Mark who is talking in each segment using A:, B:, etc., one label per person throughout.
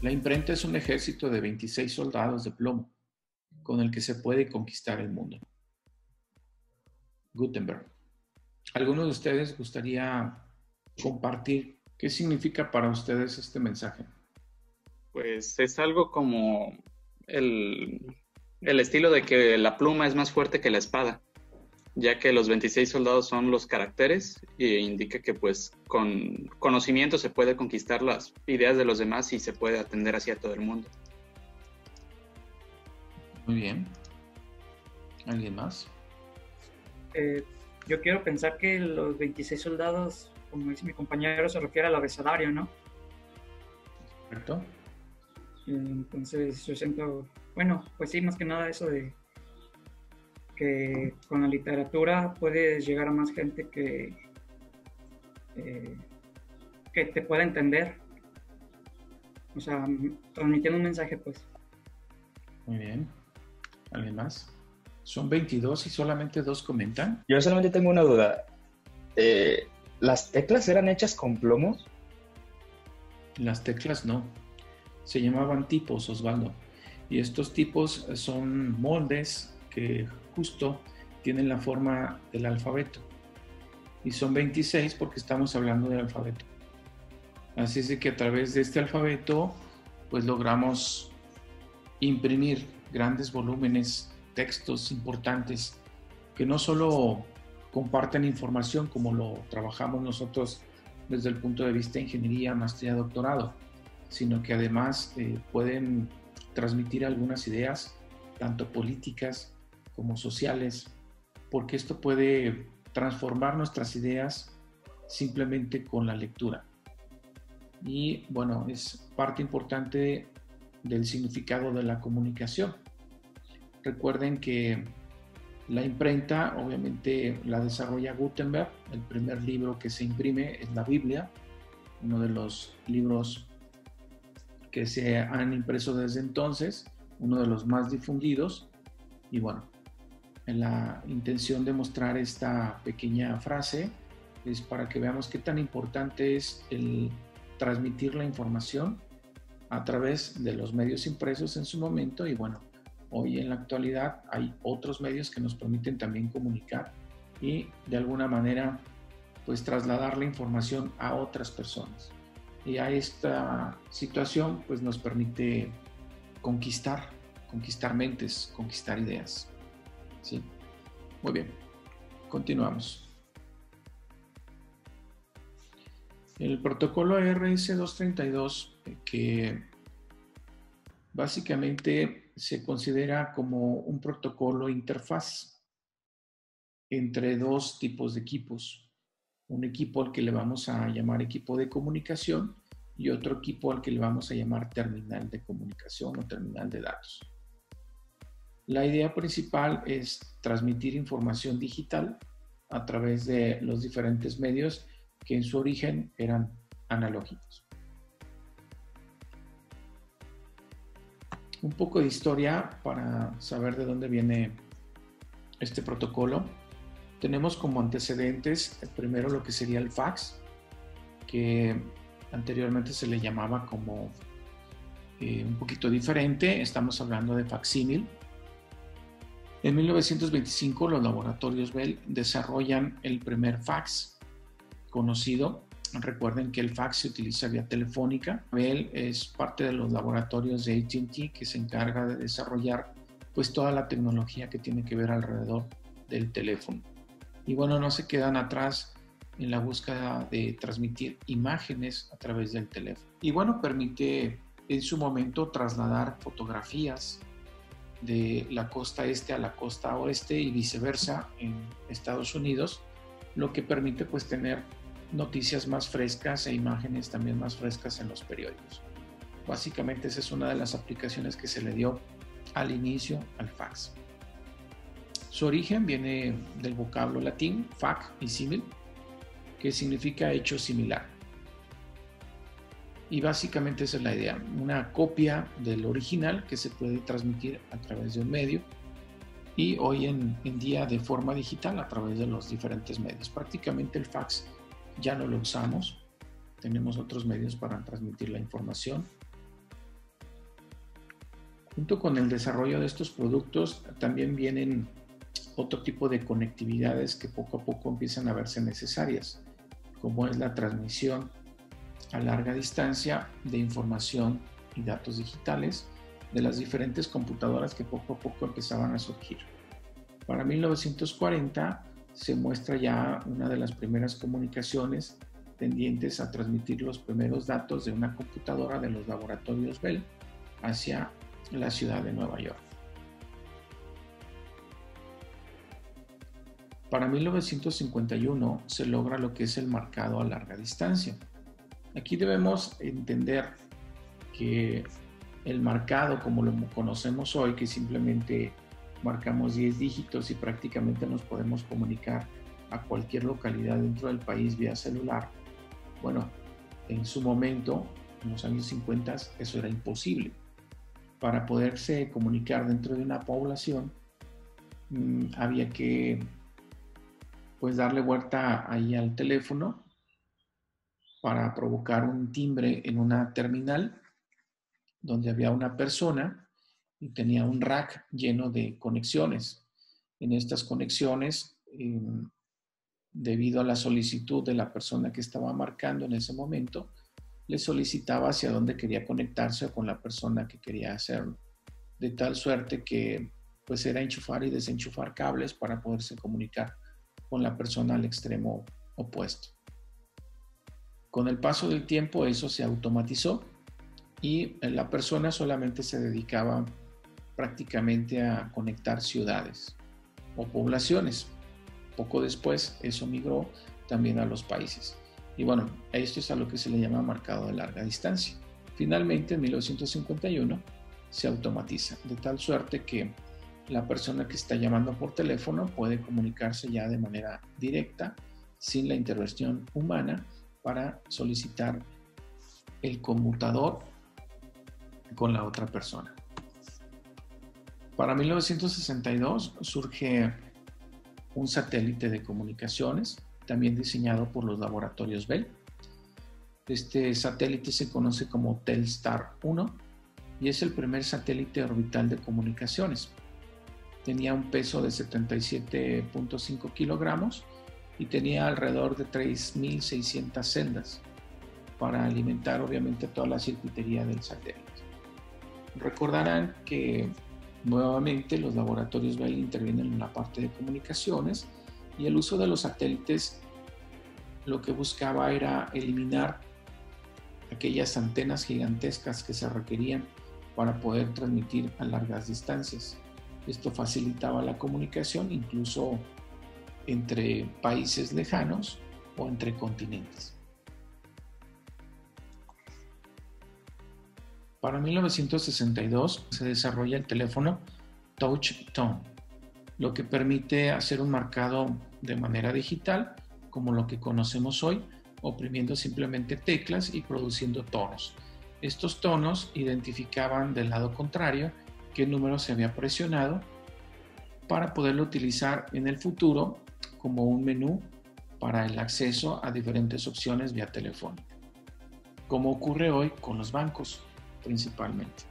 A: La imprenta es un ejército de 26 soldados de plomo con el que se puede conquistar el mundo. Gutenberg. ¿Alguno de ustedes gustaría compartir qué significa para ustedes este mensaje?
B: Pues es algo como el estilo de que la pluma es más fuerte que la espada, ya que los 26 soldados son los caracteres e indica que pues con conocimiento se puede conquistar las ideas de los demás y se puede atender hacia todo el mundo.
A: Muy bien. ¿Alguien más?
C: Yo quiero pensar que los 26 soldados, como dice mi compañero, se refiere al abecedario, ¿no?
A: ¿Correcto?
C: Entonces yo siento, bueno, pues sí, más que nada eso de que con la literatura puedes llegar a más gente que te pueda entender. O sea, transmitiendo un mensaje, pues.
A: Muy bien. ¿Alguien más? Son 22 y solamente 2 comentan.
D: Yo solamente tengo una duda. ¿Las teclas eran hechas con plomos?
A: Las teclas no. Se llamaban tipos, Osvaldo. Y estos tipos son moldes que justo tienen la forma del alfabeto. Y son 26 porque estamos hablando del alfabeto. Así es de que a través de este alfabeto, pues logramos imprimir grandes volúmenes, textos importantes, que no solo comparten información como lo trabajamos nosotros desde el punto de vista de ingeniería, maestría, doctorado, sino que además pueden transmitir algunas ideas, tanto políticas como sociales, porque esto puede transformar nuestras ideas simplemente con la lectura. Y bueno, es parte importante del significado de la comunicación. Recuerden que la imprenta obviamente la desarrolla Gutenberg. El primer libro que se imprime es la Biblia, uno de los libros que se han impreso desde entonces, uno de los más difundidos. Y bueno, la intención de mostrar esta pequeña frase es para que veamos qué tan importante es el transmitir la información a través de los medios impresos en su momento. Y bueno, hoy en la actualidad hay otros medios que nos permiten también comunicar y de alguna manera pues trasladar la información a otras personas. Y a esta situación pues nos permite conquistar mentes, conquistar ideas. ¿Sí? Muy bien, continuamos. El protocolo RS-232, que básicamente se considera como un protocolo interfaz entre dos tipos de equipos. Un equipo al que le vamos a llamar equipo de comunicación y otro equipo al que le vamos a llamar terminal de comunicación o terminal de datos. La idea principal es transmitir información digital a través de los diferentes medios que en su origen eran analógicos. Un poco de historia para saber de dónde viene este protocolo. Tenemos como antecedentes primero lo que sería el fax, que anteriormente se le llamaba como un poquito diferente. Estamos hablando de facsímil. En 1925 los laboratorios Bell desarrollan el primer fax conocido. Recuerden que el fax se utiliza vía telefónica. Bell es parte de los laboratorios de AT&T que se encarga de desarrollar pues toda la tecnología que tiene que ver alrededor del teléfono. Y bueno, no se quedan atrás en la búsqueda de transmitir imágenes a través del teléfono. Y bueno, permite en su momento trasladar fotografías de la costa este a la costa oeste y viceversa en Estados Unidos, lo que permite pues tener noticias más frescas e imágenes también más frescas en los periódicos. Básicamente esa es una de las aplicaciones que se le dio al inicio al fax. Su origen viene del vocablo latín fac y simil, que significa hecho similar. Y básicamente esa es la idea, una copia del original que se puede transmitir a través de un medio y hoy en día de forma digital a través de los diferentes medios. Prácticamente el fax ya no lo usamos, tenemos otros medios para transmitir la información Junto con el desarrollo de estos productos también vienen otro tipo de conectividades que poco a poco empiezan a verse necesarias, como es la transmisión a larga distancia de información y datos digitales de las diferentes computadoras que poco a poco empezaban a surgir. Para 1940 se muestra ya una de las primeras comunicaciones tendientes a transmitir los primeros datos de una computadora de los laboratorios Bell hacia la ciudad de Nueva York. Para 1951 se logra lo que es el marcado a larga distancia. Aquí debemos entender que el marcado, como lo conocemos hoy, que simplemente marcamos 10 dígitos y prácticamente nos podemos comunicar a cualquier localidad dentro del país vía celular, bueno, en su momento, en los años 50, eso era imposible. Para poderse comunicar dentro de una población, había que pues darle vuelta ahí al teléfono para provocar un timbre en una terminal donde había una persona y tenía un rack lleno de conexiones. En estas conexiones, debido a la solicitud de la persona que estaba marcando en ese momento, le solicitaba hacia dónde quería conectarse o con la persona que quería hacerlo. De tal suerte que pues era enchufar y desenchufar cables para poderse comunicar con la persona al extremo opuesto. Con el paso del tiempo eso se automatizó y la persona solamente se dedicaba prácticamente a conectar ciudades o poblaciones. Poco después eso migró también a los países. Y bueno, esto es a lo que se le llama marcado de larga distancia. Finalmente, en 1951, se automatiza, de tal suerte que la persona que está llamando por teléfono puede comunicarse ya de manera directa, sin la intervención humana, para solicitar el conmutador con la otra persona. Para 1962 surge un satélite de comunicaciones, también diseñado por los laboratorios Bell. Este satélite se conoce como Telstar 1 y es el primer satélite orbital de comunicaciones. Tenía un peso de 77.5 kilogramos y tenía alrededor de 3.600 celdas para alimentar obviamente toda la circuitería del satélite. Recordarán que nuevamente los laboratorios Bell intervienen en la parte de comunicaciones y el uso de los satélites lo que buscaba era eliminar aquellas antenas gigantescas que se requerían para poder transmitir a largas distancias. Esto facilitaba la comunicación incluso entre países lejanos o entre continentes. Para 1962 se desarrolla el teléfono Touch Tone, lo que permite hacer un marcado de manera digital, como lo que conocemos hoy, oprimiendo simplemente teclas y produciendo tonos. Estos tonos identificaban del lado contrario qué número se había presionado para poderlo utilizar en el futuro como un menú para el acceso a diferentes opciones vía telefónica, como ocurre hoy con los bancos principalmente.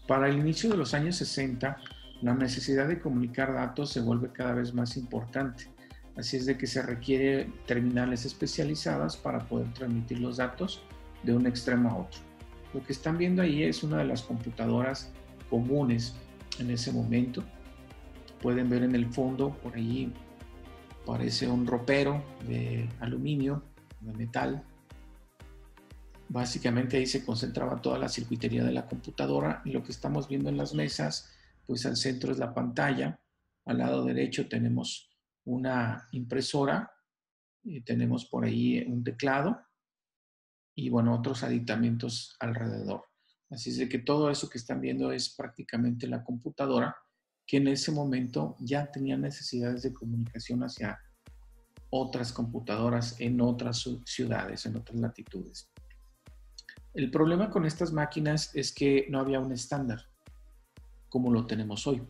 A: Para el inicio de los años 60, la necesidad de comunicar datos se vuelve cada vez más importante. Así es de que se requiere terminales especializadas para poder transmitir los datos de un extremo a otro. Lo que están viendo ahí es una de las computadoras comunes en ese momento. Pueden ver en el fondo, por ahí parece un ropero de aluminio, de metal. Básicamente ahí se concentraba toda la circuitería de la computadora y lo que estamos viendo en las mesas, pues al centro es la pantalla, al lado derecho tenemos una impresora, y tenemos por ahí un teclado y bueno, otros aditamentos alrededor. Así es de que todo eso que están viendo es prácticamente la computadora que en ese momento ya tenía necesidades de comunicación hacia otras computadoras en otras ciudades, en otras latitudes. El problema con estas máquinas es que no había un estándar como lo tenemos hoy.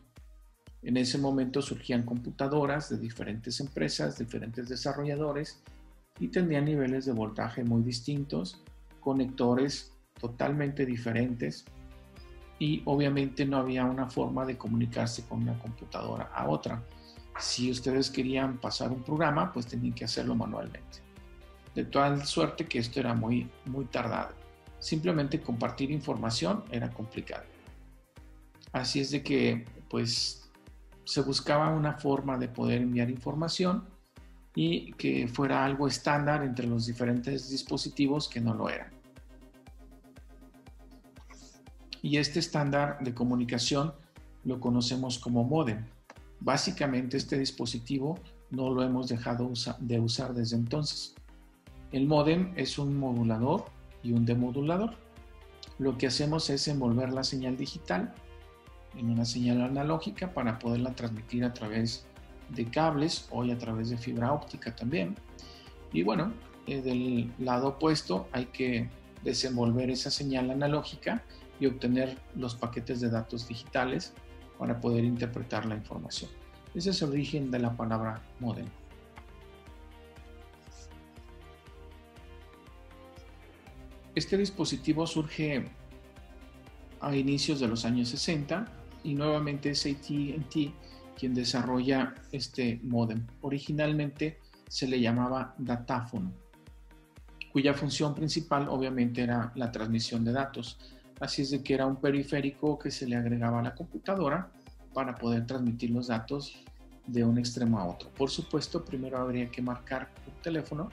A: En ese momento surgían computadoras de diferentes empresas, diferentes desarrolladores, y tendrían niveles de voltaje muy distintos, conectores totalmente diferentes y obviamente no había una forma de comunicarse con una computadora a otra. Si ustedes querían pasar un programa, pues tenían que hacerlo manualmente. De tal suerte que esto era muy tardado. Simplemente compartir información era complicado. Así es de que pues se buscaba una forma de poder enviar información y que fuera algo estándar entre los diferentes dispositivos que no lo eran. Y este estándar de comunicación lo conocemos como módem. Básicamente este dispositivo no lo hemos dejado de usar desde entonces. El módem es un modulador y un demodulador. Lo que hacemos es envolver la señal digital en una señal analógica para poderla transmitir a través de cables o a través de fibra óptica también. Y bueno, del lado opuesto hay que desenvolver esa señal analógica y obtener los paquetes de datos digitales para poder interpretar la información. Ese es el origen de la palabra módem. Este dispositivo surge a inicios de los años 60 y nuevamente es AT&T quien desarrolla este módem. Originalmente se le llamaba datáfono, cuya función principal obviamente era la transmisión de datos. Así es de que era un periférico que se le agregaba a la computadora para poder transmitir los datos de un extremo a otro. Por supuesto, primero habría que marcar un teléfono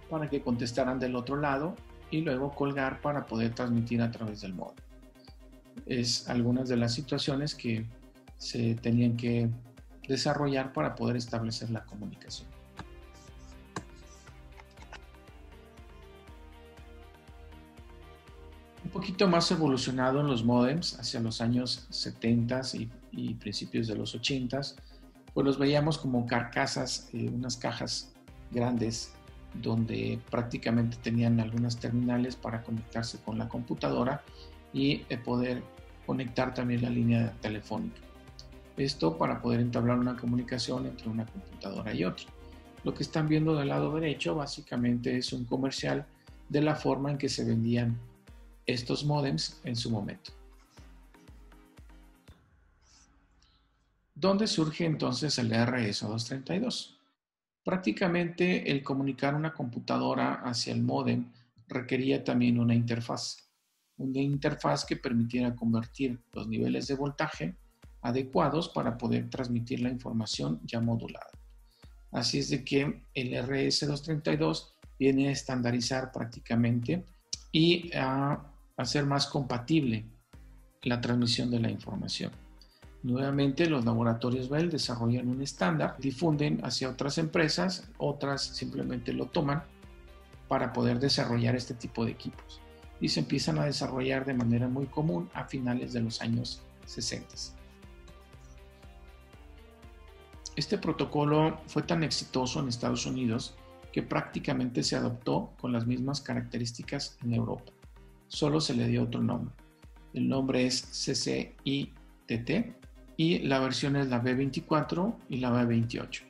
A: para que contestaran del otro lado y luego colgar para poder transmitir a través del módem. Es algunas de las situaciones que se tenían que desarrollar para poder establecer la comunicación. Un poquito más evolucionado en los módems hacia los años 70 y principios de los 80, pues los veíamos como carcasas, unas cajas grandes donde prácticamente tenían algunas terminales para conectarse con la computadora y poder conectar también la línea telefónica. Esto para poder entablar una comunicación entre una computadora y otra. Lo que están viendo del lado derecho básicamente es un comercial de la forma en que se vendían estos módems en su momento. ¿Dónde surge entonces el RS-232? Prácticamente el comunicar una computadora hacia el módem requería también una interfaz que permitiera convertir los niveles de voltaje adecuados para poder transmitir la información ya modulada. Así es de que el RS-232 viene a estandarizar prácticamente y a hacer más compatible la transmisión de la información. Nuevamente, los laboratorios Bell desarrollan un estándar, difunden hacia otras empresas, otras simplemente lo toman para poder desarrollar este tipo de equipos y se empiezan a desarrollar de manera muy común a finales de los años 60. Este protocolo fue tan exitoso en Estados Unidos que prácticamente se adoptó con las mismas características en Europa. Solo se le dio otro nombre. El nombre es CCITT y la versión es la B24 y la B28.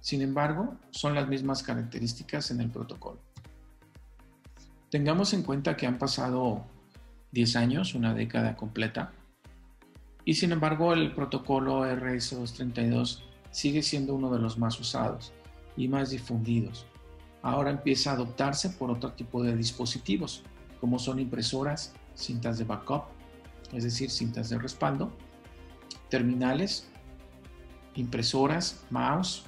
A: Sin embargo, son las mismas características en el protocolo. Tengamos en cuenta que han pasado 10 años, una década completa, y sin embargo el protocolo RS-232 sigue siendo uno de los más usados y más difundidos. Ahora empieza a adoptarse por otro tipo de dispositivos, como son impresoras, cintas de backup, es decir, cintas de respaldo, terminales, impresoras, mouse,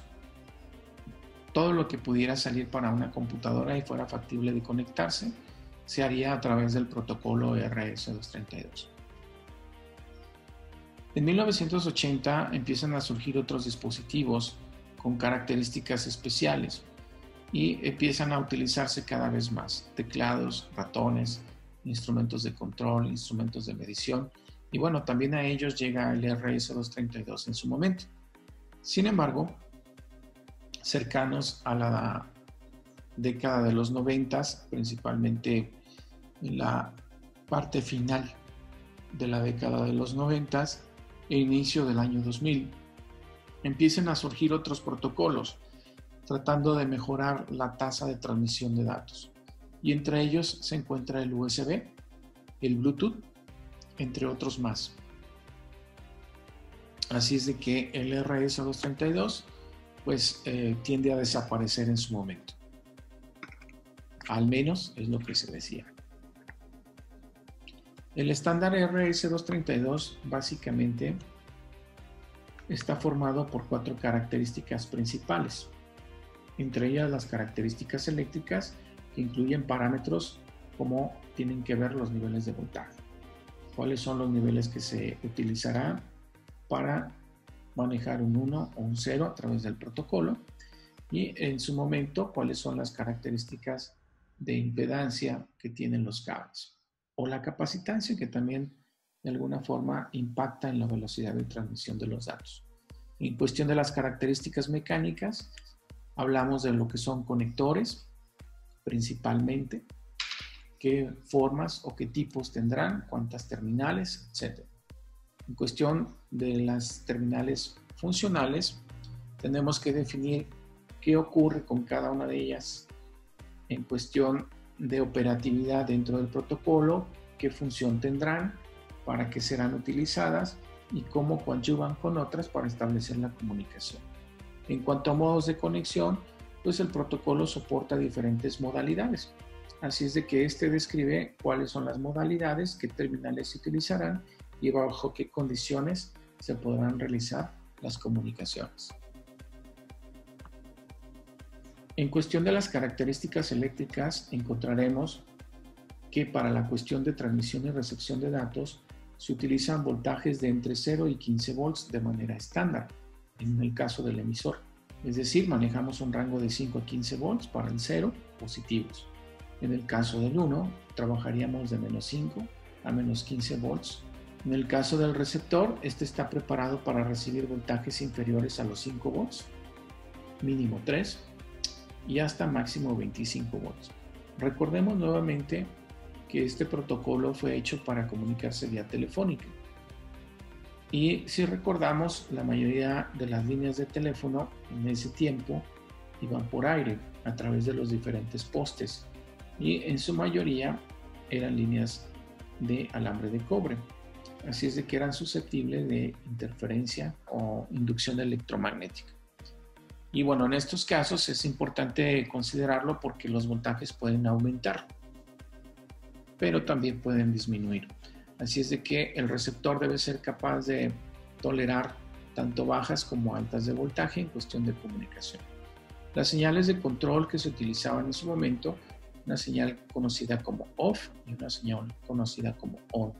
A: todo lo que pudiera salir para una computadora y fuera factible de conectarse, se haría a través del protocolo RS-232. En 1980 empiezan a surgir otros dispositivos con características especiales y empiezan a utilizarse cada vez más teclados, ratones, instrumentos de control, instrumentos de medición y bueno, también a ellos llega el RS-232 en su momento. Sin embargo, cercanos a la década de los 90, principalmente en la parte final de la década de los 90 e inicio del año 2000, empiezan a surgir otros protocolos, tratando de mejorar la tasa de transmisión de datos. Y entre ellos se encuentra el USB, el Bluetooth, entre otros más. Así es de que el RS-232 pues tiende a desaparecer en su momento. Al menos es lo que se decía. El estándar RS-232 básicamente está formado por 4 características principales, entre ellas las características eléctricas, que incluyen parámetros como tienen que ver los niveles de voltaje, cuáles son los niveles que se utilizarán para manejar un 1 o un 0 a través del protocolo, y en su momento cuáles son las características de impedancia que tienen los cables, o la capacitancia, que también de alguna forma impacta en la velocidad de transmisión de los datos. En cuestión de las características mecánicas, hablamos de lo que son conectores, principalmente, qué formas o qué tipos tendrán, cuántas terminales, etc. En cuestión de las terminales funcionales, tenemos que definir qué ocurre con cada una de ellas en cuestión de operatividad dentro del protocolo, qué función tendrán, para qué serán utilizadas y cómo coadyuvan con otras para establecer la comunicación. En cuanto a modos de conexión, pues el protocolo soporta diferentes modalidades. Así es de que este describe cuáles son las modalidades, qué terminales se utilizarán y bajo qué condiciones se podrán realizar las comunicaciones. En cuestión de las características eléctricas, encontraremos que para la cuestión de transmisión y recepción de datos se utilizan voltajes de entre 0 y 15 volts de manera estándar, en el caso del emisor. Es decir, manejamos un rango de 5 a 15 volts para el 0, positivos. En el caso del 1, trabajaríamos de menos 5 a menos 15 volts. En el caso del receptor, este está preparado para recibir voltajes inferiores a los 5 volts, mínimo 3, y hasta máximo 25 volts. Recordemos nuevamente que este protocolo fue hecho para comunicarse vía telefónica. Y si recordamos, la mayoría de las líneas de teléfono en ese tiempo iban por aire a través de los diferentes postes, y en su mayoría eran líneas de alambre de cobre. Así es de que eran susceptibles de interferencia o inducción electromagnética. Y bueno, en estos casos es importante considerarlo porque los voltajes pueden aumentar, pero también pueden disminuir. Así es de que el receptor debe ser capaz de tolerar tanto bajas como altas de voltaje en cuestión de comunicación. Las señales de control que se utilizaban en su momento, una señal conocida como off y una señal conocida como on.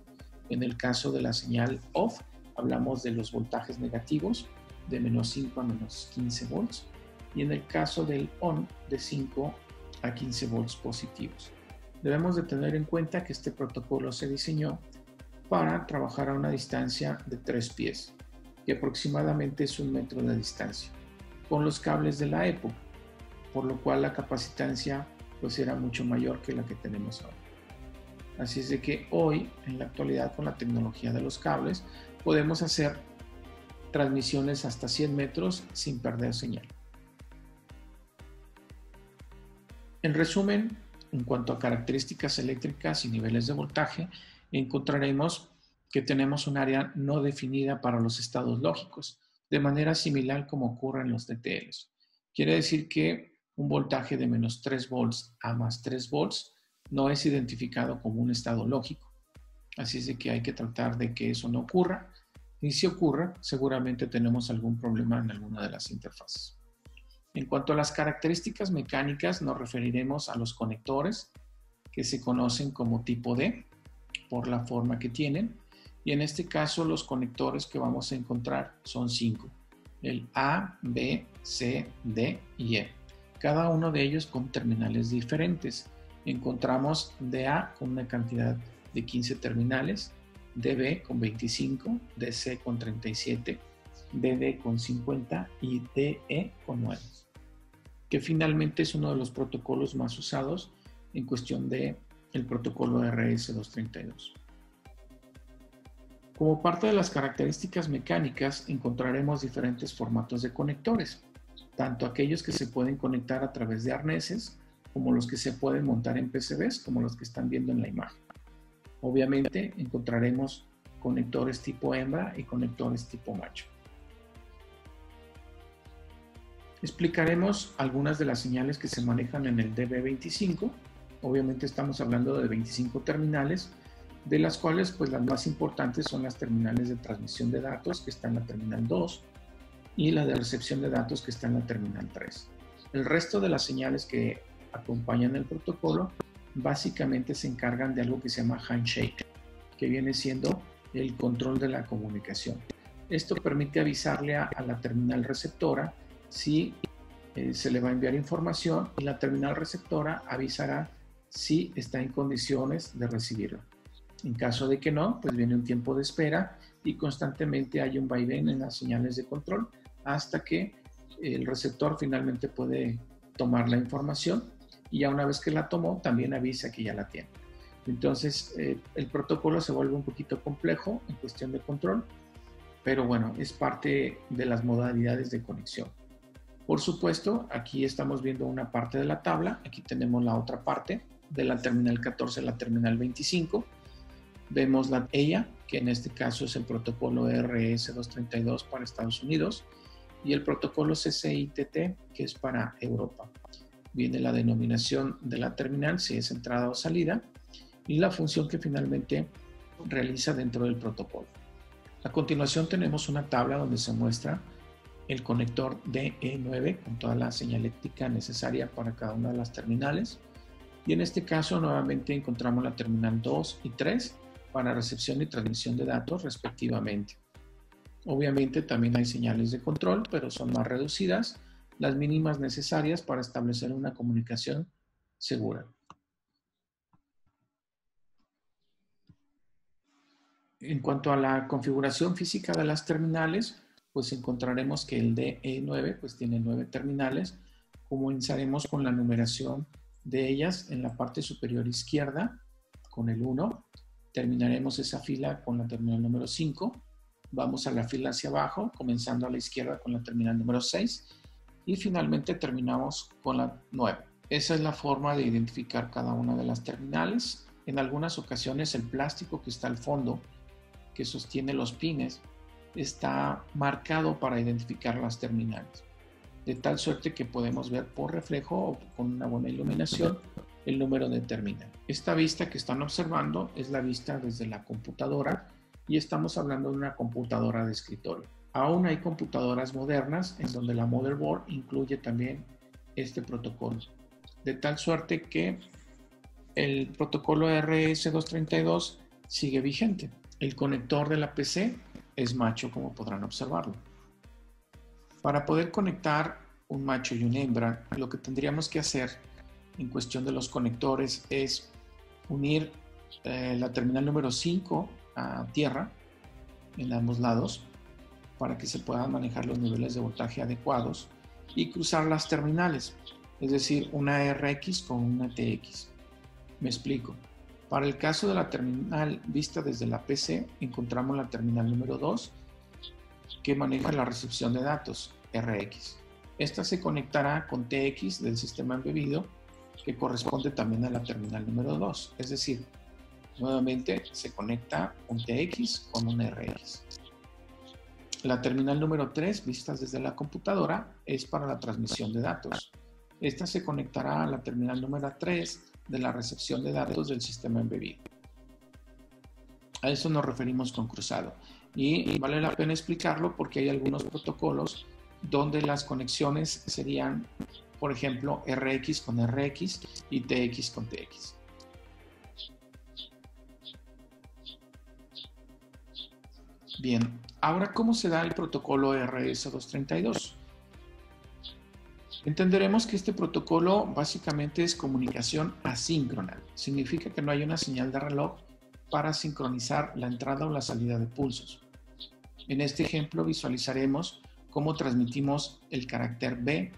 A: En el caso de la señal off, hablamos de los voltajes negativos, de menos 5 a menos 15 volts, y en el caso del on, de 5 a 15 volts positivos. Debemos de tener en cuenta que este protocolo se diseñó para trabajar a una distancia de 3 pies, que aproximadamente es 1 metro de distancia, con los cables de la época, por lo cual la capacitancia pues era mucho mayor que la que tenemos ahora. Así es de que hoy, en la actualidad, con la tecnología de los cables, podemos hacer transmisiones hasta 100 metros sin perder señal. En resumen, en cuanto a características eléctricas y niveles de voltaje, encontraremos que tenemos un área no definida para los estados lógicos, de manera similar como ocurre en los TTLs. Quiere decir que un voltaje de menos 3 volts a más 3 volts no es identificado como un estado lógico. Así es de que hay que tratar de que eso no ocurra. Y si ocurre, seguramente tenemos algún problema en alguna de las interfaces. En cuanto a las características mecánicas, nos referiremos a los conectores, que se conocen como tipo D, por la forma que tienen. Y en este caso, los conectores que vamos a encontrar son 5. El A, B, C, D y E. Cada uno de ellos con terminales diferentes. Encontramos DA con una cantidad de 15 terminales, DB con 25, DC con 37, DD con 50 y DE con 9, que finalmente es uno de los protocolos más usados en cuestión del protocolo RS-232. Como parte de las características mecánicas encontraremos diferentes formatos de conectores. tanto aquellos que se pueden conectar a través de arneses, como los que se pueden montar en PCBs, como los que están viendo en la imagen. Obviamente encontraremos conectores tipo hembra y conectores tipo macho. Explicaremos algunas de las señales que se manejan en el DB25. Obviamente estamos hablando de 25 terminales, de las cuales pues las más importantes son las terminales de transmisión de datos, que está en la terminal 2, y la de recepción de datos, que está en la terminal 3. El resto de las señales que acompañan el protocolo básicamente se encargan de algo que se llama handshake, que viene siendo el control de la comunicación. Esto permite avisarle a la terminal receptora si se le va a enviar información, y la terminal receptora avisará si está en condiciones de recibirla. En caso de que no, pues viene un tiempo de espera y constantemente hay un vaivén en las señales de control hasta que el receptor finalmente puede tomar la información, y ya una vez que la tomó también avisa que ya la tiene. Entonces el protocolo se vuelve un poquito complejo en cuestión de control, pero bueno, es parte de las modalidades de conexión. Por supuesto, aquí estamos viendo una parte de la tabla, aquí tenemos la otra parte, de la terminal 14 a la terminal 25. Vemos la EIA, que en este caso es el protocolo RS-232 para Estados Unidos, y el protocolo CCITT, que es para Europa. Viene la denominación de la terminal, si es entrada o salida, y la función que finalmente realiza dentro del protocolo. A continuación tenemos una tabla donde se muestra el conector DE9 con toda la señaléctica necesaria para cada una de las terminales. Y en este caso nuevamente encontramos la terminal 2 y 3 para recepción y transmisión de datos respectivamente. Obviamente también hay señales de control, pero son más reducidas, las mínimas necesarias para establecer una comunicación segura. En cuanto a la configuración física de las terminales, pues encontraremos que el DE9 pues tiene 9 terminales. Comenzaremos con la numeración de ellas en la parte superior izquierda con el 1. Terminaremos esa fila con la terminal número 5. Vamos a la fila hacia abajo, comenzando a la izquierda con la terminal número 6. Y finalmente terminamos con la 9. Esa es la forma de identificar cada una de las terminales. En algunas ocasiones el plástico que está al fondo, que sostiene los pines, está marcado para identificar las terminales, de tal suerte que podemos ver por reflejo o con una buena iluminación el número de terminal. Esta vista que están observando es la vista desde la computadora, y estamos hablando de una computadora de escritorio. Aún hay computadoras modernas en donde la motherboard incluye también este protocolo, de tal suerte que el protocolo RS-232 sigue vigente. El conector de la PC es macho, como podrán observarlo. Para poder conectar un macho y una hembra, lo que tendríamos que hacer en cuestión de los conectores es unir la terminal número 5 a tierra en ambos lados para que se puedan manejar los niveles de voltaje adecuados, y cruzar las terminales, es decir, una RX con una TX. Me explico. Para el caso de la terminal vista desde la PC, encontramos la terminal número 2 que maneja la recepción de datos, RX. Esta se conectará con TX del sistema embebido, que corresponde también a la terminal número 2. Es decir, nuevamente se conecta un TX con un RX. La terminal número 3, vistas desde la computadora, es para la transmisión de datos. Esta se conectará a la terminal número 3 de la recepción de datos del sistema embebido. A eso nos referimos con cruzado. Y vale la pena explicarlo porque hay algunos protocolos donde las conexiones serían, por ejemplo, RX con RX y TX con TX. Bien, ahora, ¿cómo se da el protocolo RS-232? Entenderemos que este protocolo básicamente es comunicación asíncrona. Significa que no hay una señal de reloj para sincronizar la entrada o la salida de pulsos. En este ejemplo visualizaremos cómo transmitimos el carácter B,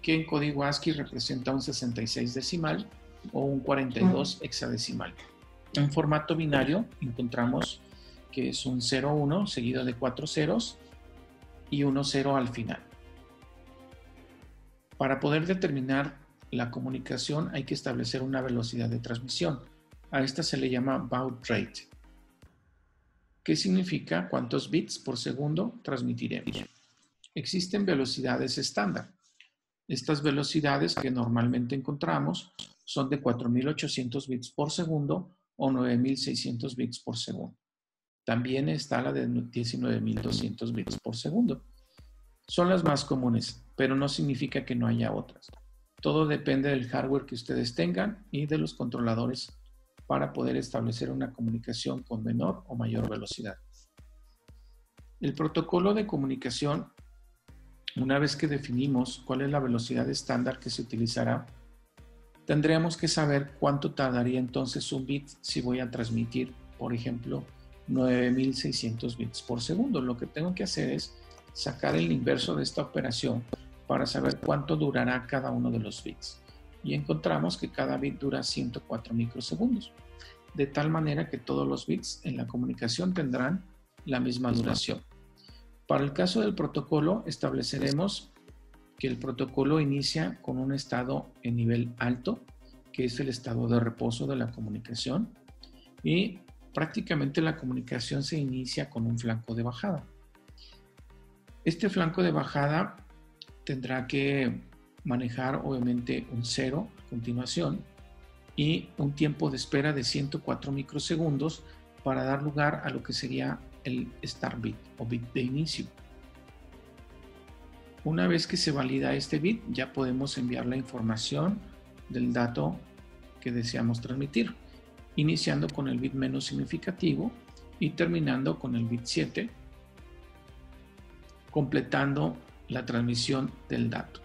A: que en código ASCII representa un 66 decimal o un 42 hexadecimal. En formato binario encontramos que es un 01 seguido de 4 ceros y 1 0 al final. Para poder determinar la comunicación hay que establecer una velocidad de transmisión. A esta se le llama baud rate. ¿Qué significa? ¿Cuántos bits por segundo transmitiremos? Existen velocidades estándar. Estas velocidades que normalmente encontramos son de 4.800 bits por segundo o 9.600 bits por segundo. También está la de 19.200 bits por segundo. Son las más comunes, pero no significa que no haya otras. Todo depende del hardware que ustedes tengan y de los controladores para poder establecer una comunicación con menor o mayor velocidad. El protocolo de comunicación, una vez que definimos cuál es la velocidad estándar que se utilizará, tendríamos que saber cuánto tardaría entonces un bit si voy a transmitir, por ejemplo, 9.600 bits por segundo. Lo que tengo que hacer es sacar el inverso de esta operación para saber cuánto durará cada uno de los bits. Y encontramos que cada bit dura 104 microsegundos, de tal manera que todos los bits en la comunicación tendrán la misma duración. Para el caso del protocolo, estableceremos que el protocolo inicia con un estado en nivel alto, que es el estado de reposo de la comunicación, y prácticamente la comunicación se inicia con un flanco de bajada. Este flanco de bajada tendrá que manejar obviamente un 0 a continuación y un tiempo de espera de 104 microsegundos para dar lugar a lo que sería el start bit o bit de inicio. Una vez que se valida este bit, ya podemos enviar la información del dato que deseamos transmitir, iniciando con el bit menos significativo y terminando con el bit 7, completando la transmisión del dato.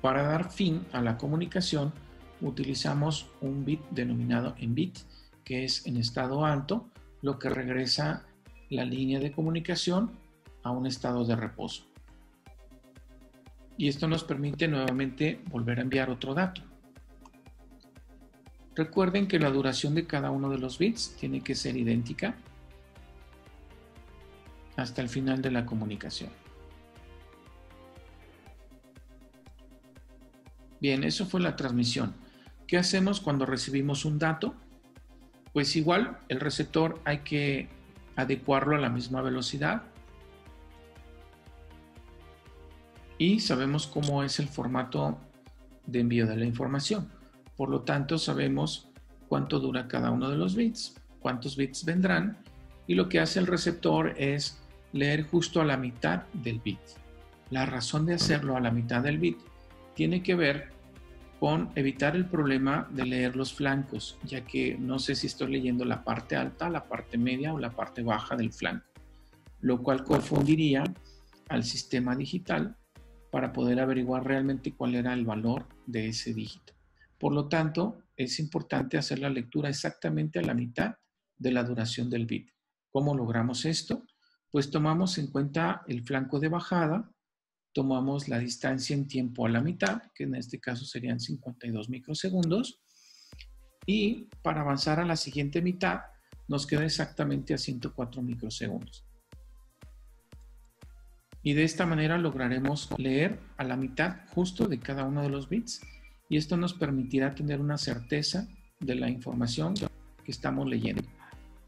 A: Para dar fin a la comunicación, utilizamos un bit denominado en bit, que es en estado alto, lo que regresa la línea de comunicación a un estado de reposo. Y esto nos permite nuevamente volver a enviar otro dato. Recuerden que la duración de cada uno de los bits tiene que ser idéntica hasta el final de la comunicación. Bien, eso fue la transmisión. ¿Qué hacemos cuando recibimos un dato? Pues igual, el receptor hay que adecuarlo a la misma velocidad. Y sabemos cómo es el formato de envío de la información. Por lo tanto, sabemos cuánto dura cada uno de los bits, cuántos bits vendrán, y lo que hace el receptor es leer justo a la mitad del bit. La razón de hacerlo a la mitad del bit tiene que ver con evitar el problema de leer los flancos, ya que no sé si estoy leyendo la parte alta, la parte media o la parte baja del flanco, lo cual confundiría al sistema digital para poder averiguar realmente cuál era el valor de ese dígito. Por lo tanto, es importante hacer la lectura exactamente a la mitad de la duración del bit. ¿Cómo logramos esto? Pues tomamos en cuenta el flanco de bajada, tomamos la distancia en tiempo a la mitad, que en este caso serían 52 microsegundos, y para avanzar a la siguiente mitad nos queda exactamente a 104 microsegundos. Y de esta manera lograremos leer a la mitad justo de cada uno de los bits, y esto nos permitirá tener una certeza de la información que estamos leyendo.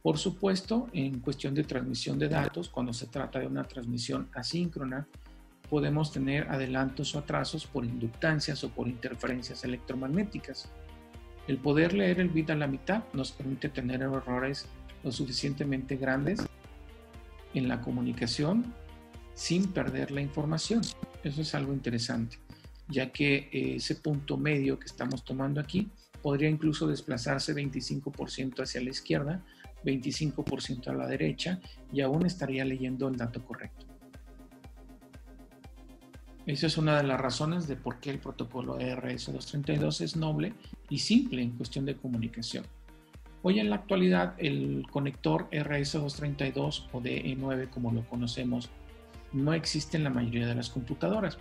A: Por supuesto, en cuestión de transmisión de datos, cuando se trata de una transmisión asíncrona, podemos tener adelantos o atrasos por inductancias o por interferencias electromagnéticas. El poder leer el bit a la mitad nos permite tener errores lo suficientemente grandes en la comunicación sin perder la información. Eso es algo interesante, ya que ese punto medio que estamos tomando aquí podría incluso desplazarse 25% hacia la izquierda, 25% a la derecha, y aún estaría leyendo el dato correcto. Esa es una de las razones de por qué el protocolo RS-232 es noble y simple en cuestión de comunicación. Hoy en la actualidad el conector RS-232 o DE9, como lo conocemos, no existe en la mayoría de las computadoras.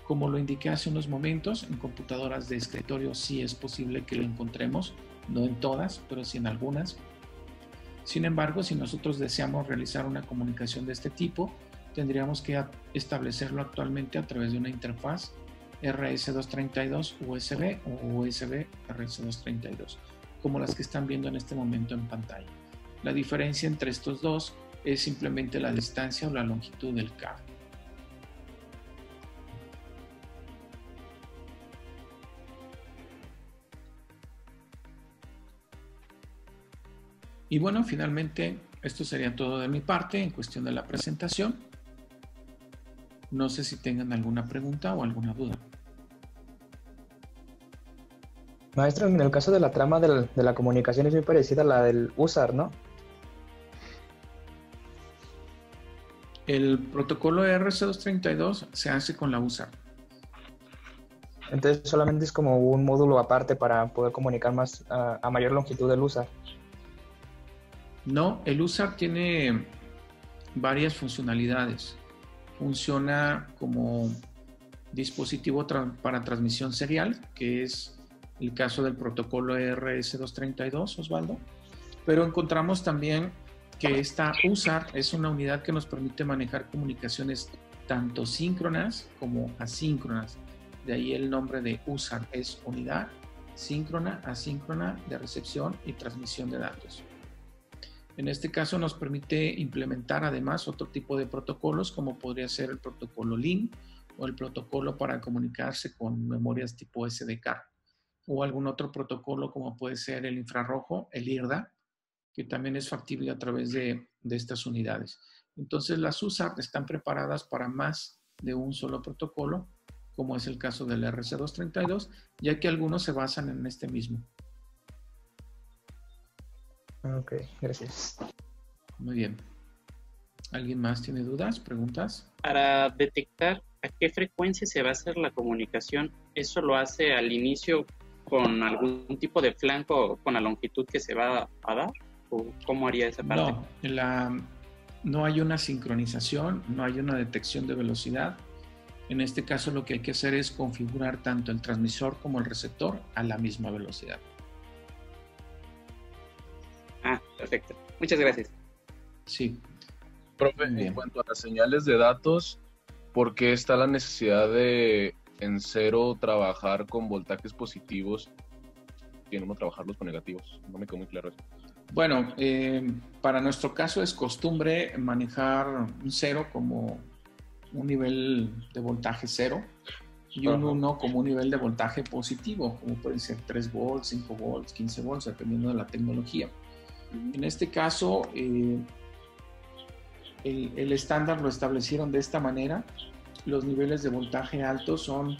A: Como lo indiqué hace unos momentos, en computadoras de escritorio sí es posible que lo encontremos, no en todas, pero sí en algunas. Sin embargo, si nosotros deseamos realizar una comunicación de este tipo, tendríamos que establecerlo actualmente a través de una interfaz RS232 USB o USB RS232, como las que están viendo en este momento en pantalla. La diferencia entre estos dos es simplemente la distancia o la longitud del cable. Y bueno, finalmente esto sería todo de mi parte en cuestión de la presentación. No sé si tengan alguna pregunta o alguna duda.
D: Maestro, en el caso de la trama de la comunicación es muy parecida a la del USAR, ¿no?
A: El protocolo RC232 se hace con la USAR.
D: Entonces solamente es como un módulo aparte para poder comunicar más a mayor longitud del USAR.
A: No, el USAR tiene varias funcionalidades. Funciona como dispositivo para transmisión serial, que es el caso del protocolo RS232, Osvaldo. Pero encontramos también que esta USAR es una unidad que nos permite manejar comunicaciones tanto síncronas como asíncronas. De ahí el nombre de USAR, es unidad síncrona, asíncrona de recepción y transmisión de datos. En este caso nos permite implementar además otro tipo de protocolos, como podría ser el protocolo LIN o el protocolo para comunicarse con memorias tipo SDK, o algún otro protocolo como puede ser el infrarrojo, el IRDA, que también es factible a través de estas unidades. Entonces las USAR están preparadas para más de un solo protocolo, como es el caso del RC232, ya que algunos se basan en este mismo.
D: Ok, gracias.
A: Muy bien. ¿Alguien más tiene dudas, preguntas?
B: Para detectar a qué frecuencia se va a hacer la comunicación, ¿eso lo hace al inicio con algún tipo de flanco con la longitud que se va a dar? ¿O cómo haría esa parte?
A: No hay una sincronización, no hay una detección de velocidad. En este caso lo que hay que hacer es configurar tanto el transmisor como el receptor a la misma velocidad.
B: Ah, perfecto. Muchas gracias.
A: Sí.
E: Profe, en cuanto a las señales de datos, ¿por qué está la necesidad de en cero trabajar con voltajes positivos y no trabajarlos con negativos? No me quedó muy claro eso.
A: Bueno, para nuestro caso es costumbre manejar un 0 como un nivel de voltaje 0 y un 1 como un nivel de voltaje positivo, como pueden ser 3 volts, 5 volts, 15 volts, dependiendo de la tecnología. En este caso, el estándar lo establecieron de esta manera. Los niveles de voltaje altos son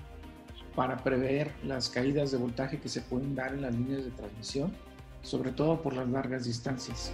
A: para prever las caídas de voltaje que se pueden dar en las líneas de transmisión, sobre todo por las largas distancias.